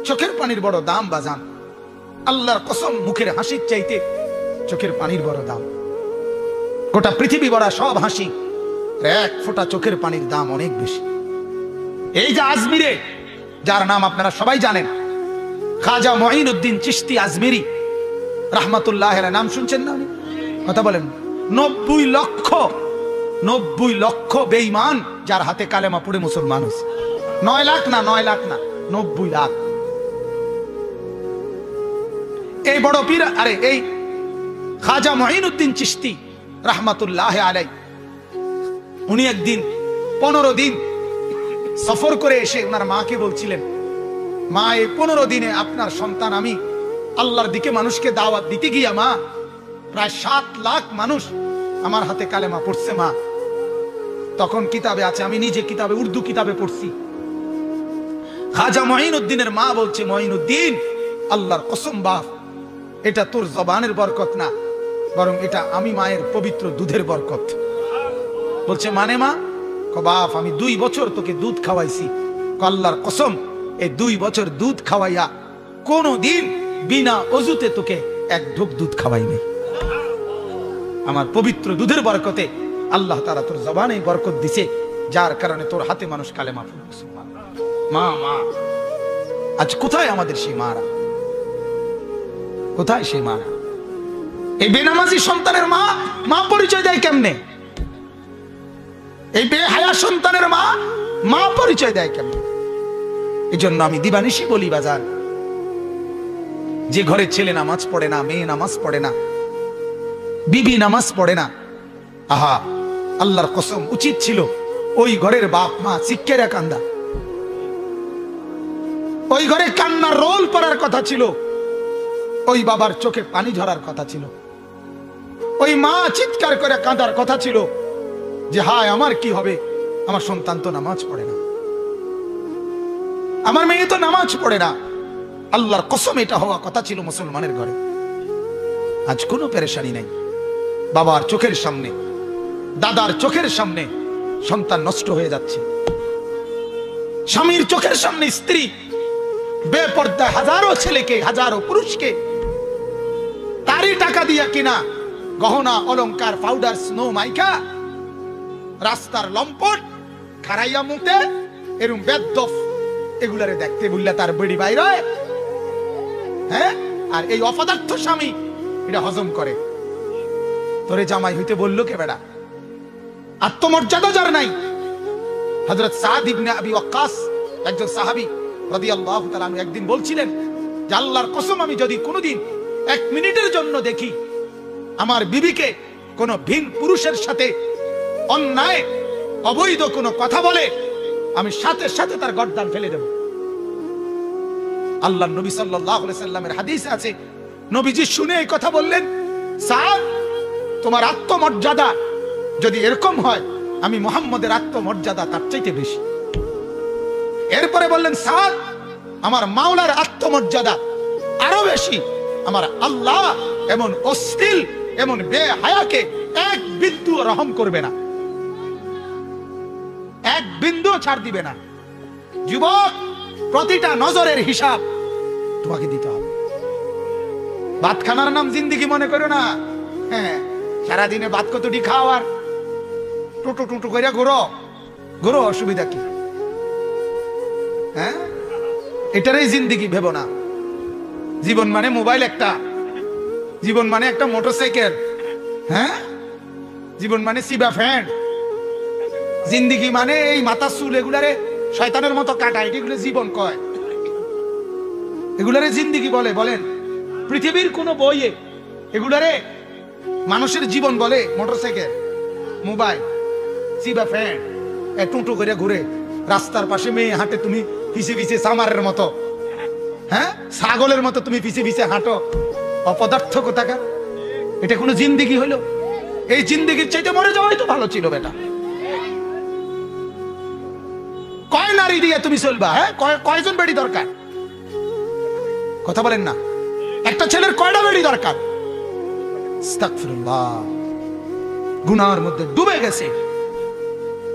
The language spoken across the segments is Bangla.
চোখের পানির বড় দাম বাজান, আল্লাহর কসম মুখের হাসির চাইতে চোখের পানির বড় দাম। গোটা পৃথিবী ভরা সব হাসি, এক ফোঁটা চোখের পানির দাম অনেক বেশি। এই যে আজমিরে, যার নাম আপনারা সবাই জানেন, খাজা মঈনুদ্দিন চিশতি আজমিরি রাহমাতুল্লাহ আলাইহি, নাম শুনছেন না? কথা বলেন। 90 লক্ষ বেঈমান যার হাতে কালেমা পড়ে মুসলমান হয়েছে। 9 লাখ না, 90 লাখ। এই বড় পীর, আরে এই খাজা মঈনুদ্দিন চিশতি রাহমাতুল্লাহ আলাইহি, উনি একদিন 15 দিন সফর করে এসে ওনার মাকে বলছিলেন, মা এই 15 দিনে আপনার সন্তান, আমি আল্লাহর দিকে মানুষকে দাওয়াত দিতে গিয়া মা প্রায় 7 লাখ মানুষ আমার হাতে কালেমা পড়ছে মা। তখন কিতাবে আছে, আমি নিজে কিতাবে, উর্দু কিতাবে পড়ছি। খাজা মঈনুদ্দিনের মা বলছে, মঈনুদ্দিন আল্লাহর কসম বাপ, এটা তোর জবানের বরকত না, বরং এটা আমি মায়ের পবিত্র দুধের বরকত। বলছে মানে মা? বাপ আমি 2 বছর তোকে দুধ খাওয়াইছি। আল্লাহর কসম এই 2 বছর দুধ খাওয়াইয়া কোনো দিন বিনা অজুতে তোকে এক ঢোক দুধ খাওয়াই নাই। আমার পবিত্র দুধের বরকতে আল্লাহ তাআলা তোর জবানে বরকত দিছে, যার কারণে তোর হাতে মানুষ কালেমা পড়ছে। মা মা আজ কোথায় আমাদের সেই মারা? কোথায় সেই মারা? এই বেনামাজি সন্তানের মা মা পরিচয় দেয় কেমনে? এই বেহায়া সন্তানের মা মা পরিচয় দেয় কেমনে? এই জন্য আমি দিবানিশি বলি বাজার, যে ঘরে ছেলে নামাজ পড়ে না, মেয়ে নামাজ পড়ে না, বিবি নামাজ পড়ে না, আহা আল্লাহর কসম উচিত ছিল ওই ঘরের বাপ মা শিক্ষেরা কান্দা, ওই ঘরে কান্নার রোল পড়ার কথা ছিল, ওই বাবার চোখে পানি ঝরার কথা ছিল, ওই মা চিৎকার করে কাঁদার কথা ছিল যে হায় আমার কি হবে, আমার সন্তান তো নামাজ পড়ে না, আমার মেয়ে তো নামাজ পড়ে না। আল্লাহর কসম এটা হওয়া কথা ছিল মুসলমানের ঘরে। আজ কোনো পেরেশানি নাই। বাবার চোখের সামনে, দাদার চোখের সামনে সন্তান নষ্ট হয়ে যাচ্ছে, স্বামীর চোখের সামনে স্ত্রী বেপর্দা হাজারো ছেলেকে, হাজারো পুরুষকে তারই টাকা দিয়া কিনা গহনা অলংকার পাউডার স্নো মাইকা রাস্তার লম্পট খারাইয়া মুতে এরম বেদফ এগুলারে দেখতে বললে তার বেড়ি বাইরে, হ্যাঁ? আর এই অপদার্থ স্বামী এটা হজম করে। তোরে জামাই হইতে বললো কে বেড়া? আত্মমর্যাদা যার নাই। হযরত সাদ ইবনে আবি ওয়াক্কাস একজন সাহাবী রাদিয়াল্লাহু তাআলা আনহু একদিন বলছিলেন যে আল্লাহর কসম আমি যদি কোনোদিন 1 মিনিটের জন্য দেখি আমার বিবিকে কোন ভিন পুরুষের সাথে অন্যায় অবৈধ কোনো কথা বলে, আমি সাথে সাথে তার গর্দান ফেলে দেব। আল্লাহর নবী সাল্লাল্লাহু আলাইহি সাল্লামের হাদিসে আছে, নবীজি শুনে এই কথা বললেন, সাদ তোমার আত্মমর্যাদা যদি এরকম হয়, আমি মুহাম্মদের আত্মমর্যাদা তার চাইতে বেশি। এরপরে বললেন, সাদ আমার মাওলার আত্মমর্যাদা আরো বেশি। আমার আল্লাহ এমন অশ্লীল, এমন বেহায়াকে 1 বিন্দু রহম করবে না, 1 বিন্দু ছাড় দিবে না। যুবক, প্রতিটা নজরের হিসাব তোমাকে দিতে হবে। ভাত খানার নাম জিন্দেগি মনে করো না। হ্যাঁ, সারাদিনে ভাত কতটি খাও আর টুটু টুটু করে ঘুরো ঘুরো, অসুবিধা কি? হ্যাঁ, এটারই জিন্দেগি ভেবো না। জীবন মানে মোবাইল একটা, জীবন মানে একটা মোটরসাইকেল, হ্যাঁ, জীবন মানে সিবা ফ্যান, জিন্দেগি মানে এই মাথা চুল এগুলারে শয়তানের মতো কাটায়, এগুলো জীবন কয়, এগুলারে জিন্দেগি বলে? বলেন পৃথিবীর কোন বইয়ে এগুলারে মানুষের জীবন বলে? মোটরসাইকেল, মোবাইল, সিবা ফ্যান, টুটু করে ঘুরে রাস্তার পাশে মেয়ে হাঁটে, তুমি পিছে পিছে সামারের মতো, হ্যাঁ, ছাগলের মতো তুমি পিছে পিছে হাঁটো, অপদার্থ কোথাকার। এটা কোনো জিন্দেগি হলো? এই জিন্দেগির চাইতে মরে যাওয়াই তো ভালো ছিল বেটা। কয় নারী দিয়ে তুমি চলবা? হ্যাঁ, কয়জন বেড়ি দরকার? কথা বলেন না। একটা ছেলের কয়টা বেড়ি দরকার? আস্তাগফিরুল্লাহ। গুনাহের মধ্যে ডুবে গেছে,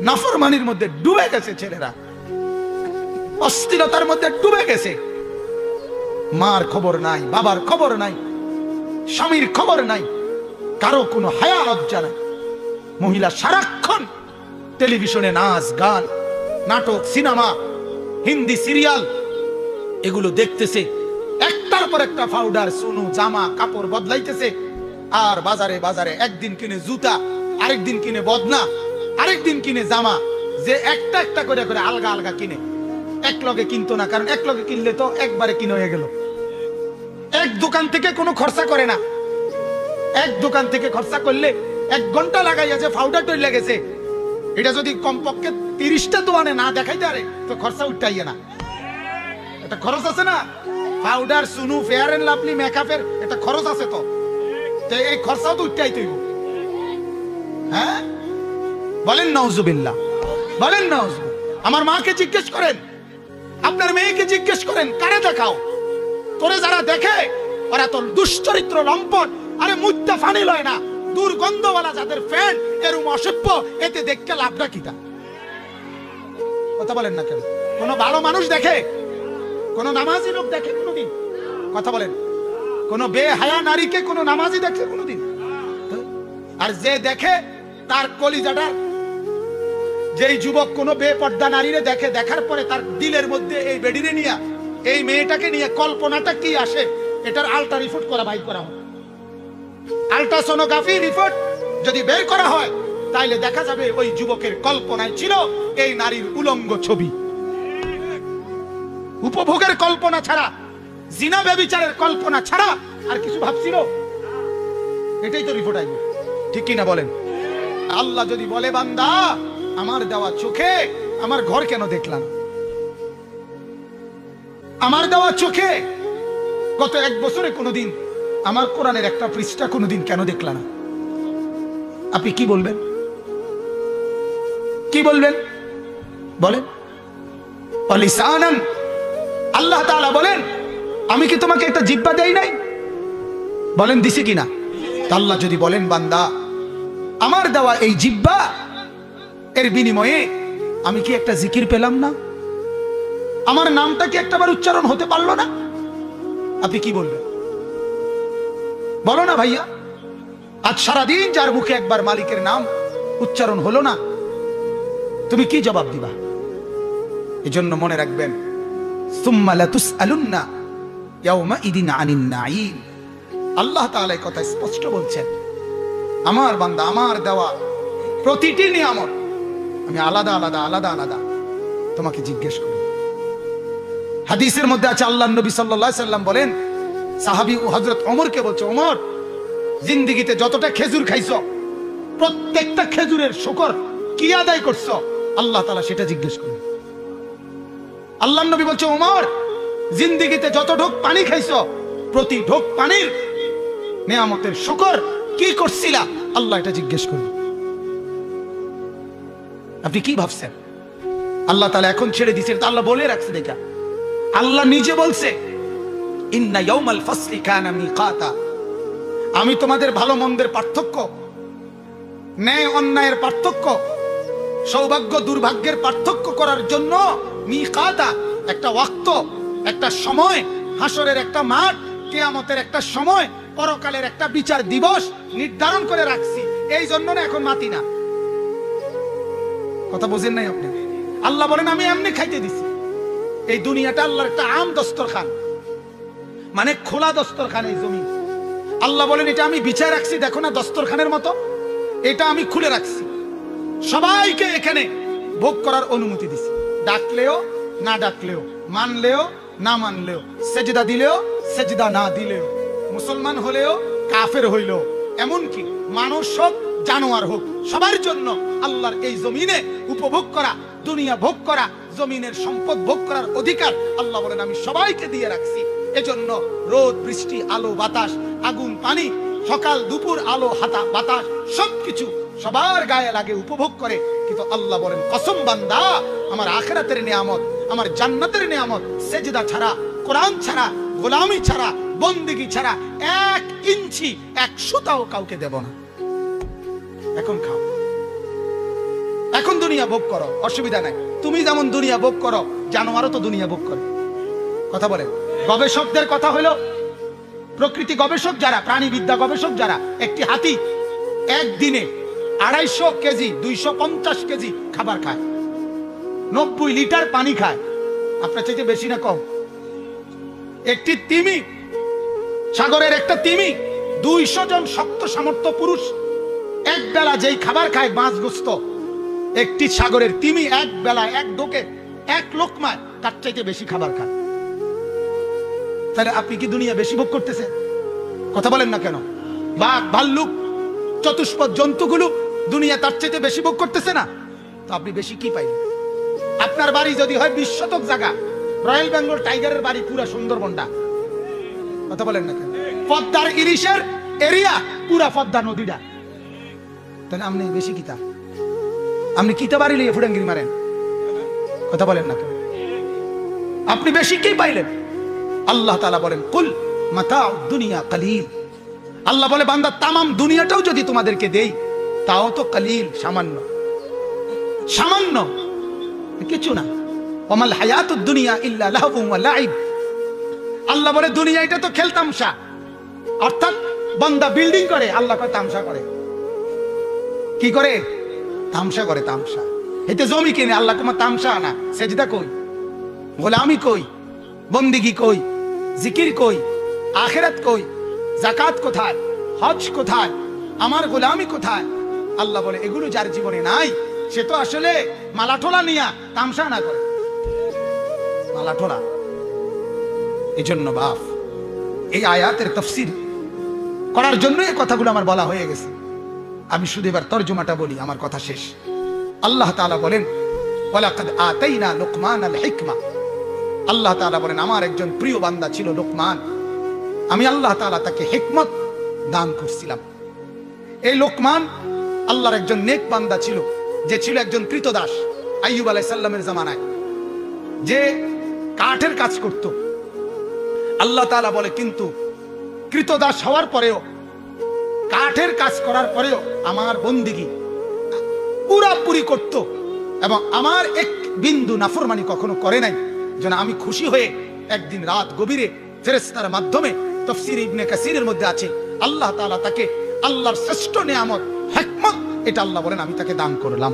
নাফরমানির মধ্যে ডুবে গেছে ছেলেরা, অস্থিরতার মধ্যে ডুবে গেছে। মার খবর নাই, বাবার খবর নাই, স্বামীর খবর নাই, কারো কোনো হায়া লজ্জা নাই। মহিলা সারাক্ষণ টেলিভিশনে নাচ গান, নাটক, সিনেমা, হিন্দি সিরিয়াল এগুলো দেখতেছে, একটার পর একটা পাউডার, সুনু, জামা কাপড় বদলাইতেছে। আর বাজারে বাজারে একদিন কিনে জুতা, আরেকদিন কিনে বদনা, আরেকদিন কিনে জামা, যে একটা একটা করে করে আলগা আলগা কিনে। এক লগে কিনতো না, কারণ এক লগে কিনলে তো একবারে কিনে হয়ে গেল। এক দোকান থেকে কোনো খরচা করে না, এক দোকান থেকে খরচা করলে 1 ঘন্টা লাগাইয়া যে পাউডার তৈরি লেগেছে, এটা যদি কমপক্ষে 30টা দোকানে না দেখাইতে পারে তো খরচা উঠাইয়া না। এটা খরচ আছে না, পাউডার, সুনু, ফেয়ার এন্ড লাভলি, মেকআপের এটা খরচ আছে। তো এই খরচাও তো উঠাই তৈব। হ্যাঁ বলেন নাউজুবিল্লাহ, বলেন নাউজুবিল্লাহ। আমার মাকে জিজ্ঞেস করেন, আপনার মেয়েকে জিজ্ঞেস করেন, কারে দেখাও? তোরে যারা দেখে ওরা তো দুশ্চরিত্র, লম্পট, আরে মুত্তা ফানি লয় না, দুর্গন্ধওয়ালা যাদের ফ্যান, এরম অসভ্য, এতে দেখতে লাভটা কিটা? কথা বলেন না কেন? কোন ভালো মানুষ দেখে? কোন নামাজি লোক দেখে কোনদিন? কথা বলেন। কোন বেহায়া নারীকে কোন নামাজি দেখে কোনদিন? আর যে দেখে তার কলিজাটা, যেই যুবক কোন বেপর্দা নারীরে দেখে, দেখার পরে তার দিলের মধ্যে এই বেডিরে নিয়ে, এই মেয়েটাকে নিয়ে কল্পনাটা কি আসে, এটার আল্ট্রা রিপোর্ট করা, বাইর করা হয়। আল্ট্রাসোনোগ্রাফি রিপোর্ট যদি বের করা হয়, তাইলে দেখা যাবে ওই যুবকের কল্পনায় ছিল এই নারীর উলঙ্গ ছবি। উপভোগের কল্পনা ছাড়া, জিনা ব্যভিচারের কল্পনা ছাড়া আর কিছু ভাবছিল? এটাই তো রিপোর্ট আইবে, ঠিক কিনা বলেন? আল্লাহ যদি বলে, বান্দা আমার দেওয়া চোখে আমার ঘর কেন দেখলাম? আমার দেওয়া চোখে গত 1 বছরে কোনোদিন আমার কোরআনের একটা পৃষ্ঠা কোনোদিন কেন দেখলা না? আপনি কি বলবেন? কি বলবেন বলেন? লিসানান, আল্লাহ তাআলা বলেন, আমি কি তোমাকে একটা জিহ্বা দেই নাই? বলেন দিছি কিনা? আল্লাহ যদি বলেন, বান্দা আমার দেওয়া এই জিহ্বা, এর বিনিময়ে আমি কি একটা জিকির পেলাম না? আমার নামটা কি একটাবার উচ্চারণ হতে পারলো না? আপনি কি বলবেন? বলো না ভাইয়া। আজ সারাদিন যার মুখে একবার মালিকের নাম উচ্চারণ হলো না, তুমি কি জবাব দিবা? এজন্য মনে রাখবেন, সুম্মা লাতুসআলুন্না ইয়াওমাইদিন আনিন নাঈম। আল্লাহ তাআলা এই কথা স্পষ্ট বলছেন, আমার বান্দা আমার দেওয়া প্রতিটি নিয়ামত আমি আলাদা আলাদা আলাদা আলাদা তোমাকে জিজ্ঞেস করি। হাদিসের মধ্যে আছে, আল্লাহর নবী সাল্লাল্লাহু আলাইহি সাল্লাম বলেন, সাহাবী হযরত ওমরকে বলছে, ওমর জিন্দেগিতে যতটা খেজুর খাইছো, প্রত্যেকটা খেজুরের শুকর কি আদায় করছো? আল্লাহ তাআলা সেটা জিজ্ঞেস করেন। আল্লাহর নবী বলছে, ওমর জিন্দেগিতে যত ঢোক পানি খাইছো, প্রতি ঢোক পানির নিয়ামতের শুকর কি করছিলা? আল্লাহ এটা জিজ্ঞেস করেন। আপনি কি ভাবছেন? আল্লাহ তাআলা এখন ছেড়ে দিয়েছেন, আল্লাহ বলে রাখছে। দেখা, আল্লাহ নিজে বলছে, ইন্না ইয়াউমাল ফাসলি কানা মিকাতা। আমি তোমাদের ভালো মন্দের পার্থক্য, ন্যায় অন্যায়ের পার্থক্য, সৌভাগ্য দুর্ভাগ্যের পার্থক্য করার জন্য মিকাতা, একটা ওয়াক্ত, একটা সময়, হাসরের একটা মাঠ, কিয়ামতের একটা সময়, পরকালের একটা বিচার দিবস নির্ধারণ করে রাখছি। এই জন্য না এখন মাতি না। কথা বুঝেন নাই আপনি? আল্লাহ বলেন, আমি এমনি খাইতে দিছি। এই দুনিয়াটা আল্লাহর একটা আম দস্তরখান, মানে খোলা দস্তরখান। এই জমি আল্লাহ বলেন, এটা আমি বিছায় রাখছি, দেখো না দস্তরখানের মতো, এটা আমি খুলে রাখছি। সবাইকে এখানে ভোগ করার অনুমতি দিছি, ডাকলেও না ডাকলেও, মানলেও না মানলেও, সেজদা দিলেও সেজদা না দিলেও, মুসলমান হলেও কাফের হইলেও, এমনকি মানুষ হোক জানোয়ার হোক, সবার জন্য আল্লাহর এই জমিনে উপভোগ করা, দুনিয়া ভোগ করা, জমিনের সম্পদ ভোগ করার অধিকার আল্লাহ বলেন আমি সবাইকে দিয়ে রাখছি। এজন্য রোদ বৃষ্টি, আলো বাতাস, আগুন পানি, সকাল দুপুর আলো হাতা বাতাস, সবকিছু সবার গায়ে লাগে, উপভোগ করে। কিন্তু আল্লাহ বলেন, কসম বান্দা, আমার আখিরাতের নিয়ামত, আমার জান্নাতের নিয়ামত সেজদা ছাড়া, কোরআন ছাড়া, গোলামি ছাড়া, বন্দেগী ছাড়া 1 ইঞ্চি 1 সুতাও কাউকে দেব না। এখন খাও, এখন দুনিয়া ভোগ করো, অসুবিধা নাই। তুমি যেমন দুনিয়া ভোগ করো, জানোয়ারও তো দুনিয়া ভোগ করে। কথা বলেন। গবেষকদের কথা হলো, প্রকৃতি গবেষক যারা, প্রাণীবিদ্যা গবেষক যারা, একটি হাতি একদিনে 250 কেজি 250 কেজি খাবার খায়, 90 লিটার পানি খায়। আপনার চাইতে বেশি না কম? একটি তিমি, সাগরের একটা তিমি, 200 জন শক্ত সামর্থ্য পুরুষ এক বেলা যেই খাবার খায় মাছ গোস্ত, একটি সাগরের তিমি এক বেলা এক ঢোকে এক লোকমায় তার চাইতে বেশি খাবার খায়। তাহলে আপনি কি দুনিয়া বেশি ভোগ করতেছেন? কথা বলেন না কেন? বাঘ, ভাল্লুক, চতুষ্পদ জন্তুগুলো দুনিয়া তার চাইতে বেশি ভোগ করতেছে না? তো আপনি বেশি কি পাইলেন? আপনার বাড়ি যদি হয় 20 শতক জায়গা, রয়্যাল বেঙ্গল টাইগারের বাড়ি পুরা সুন্দরবনটা, কথা বলেন না কেন? পদ্মার ইলিশের এরিয়া পুরা পদ্মা নদীটা, তাহলে আপনি বেশি কিতা? আপনি কিতা বাড়ি লিয়ে ফুডাঙ্গিরি মারেন? কথা বলেন না কেন? আপনি বেশি কি পাইলেন? আল্লাহ তাআলা বলেন কুল মাতাউ দুনিয়া কালিল। আল্লাহ বলে বান্দা তামাম দুনিয়াটাও যদি তোমাদেরকে দেই তাও তো কালিল, সামান্য, সামান্য, কিছু না। ওমাল হায়াতুদ দুনিয়া ইল্লা লাহবুন ওয়া লাইব। আল্লাহ বলে দুনিয়া এটা তো খেলতামশা। অর্থাৎ বান্দা বিল্ডিং করে, আল্লাহ কয় তামসা করে। কি করে? তামসা করে, তামসা। এতে জমি কিনে, আল্লাহ তোমার তামসা না। সেজদা কই? গোলামি কই? বন্দিগি কই? জিকির কই? আখিরাত কই? যাকাত কোথায়? হজ কোথায়? আমার গোলামি কোথায়? আল্লাহ বলে এগুলো যার জীবনে নাই সে তো আসলে মালাঠোলা নিয়া তামসা না করে, মালাঠোলা। এই জন্য বাপ এই আয়াতের তাফসীর করার জন্য এই কথাগুলো আমার বলা হয়ে গেছে। আমি শুধু এবার তরজমাটা বলি, আমার কথা শেষ। আল্লাহ তাআলা বলেন ওয়ালাকাদ আতাইনা লুকমানাল হিকমা। আল্লাহ তাআলা বলেন আমার একজন প্রিয় বান্দা ছিল লোকমান, আমি আল্লাহ তাআলা তাকে হিকমত দান করছিলাম। এই লোকমান আল্লাহর একজন নেক বান্দা ছিল, যে ছিল একজন কৃতদাস। আইয়ুব আলাইহিস সালামের জামানায় যে কাঠের কাজ করত। আল্লাহ তাআলা বলে কিন্তু কৃতদাস হওয়ার পরেও, কাঠের কাজ করার পরেও আমার বন্দিগি পুরাপুরি করত এবং আমার এক বিন্দু নাফরমানি কখনো করে নাই। যেন আমি খুশি হয়ে একদিন রাত গভীরে ফেরেশতার মাধ্যমে, তাফসীর ইবনে কাসিরের মধ্যে আছে, আল্লাহ তাআলা তাকে আল্লাহর শ্রেষ্ঠ নেয়ামত হিকমত, এটা আল্লাহ বলেন আমি তাকে দান করলাম।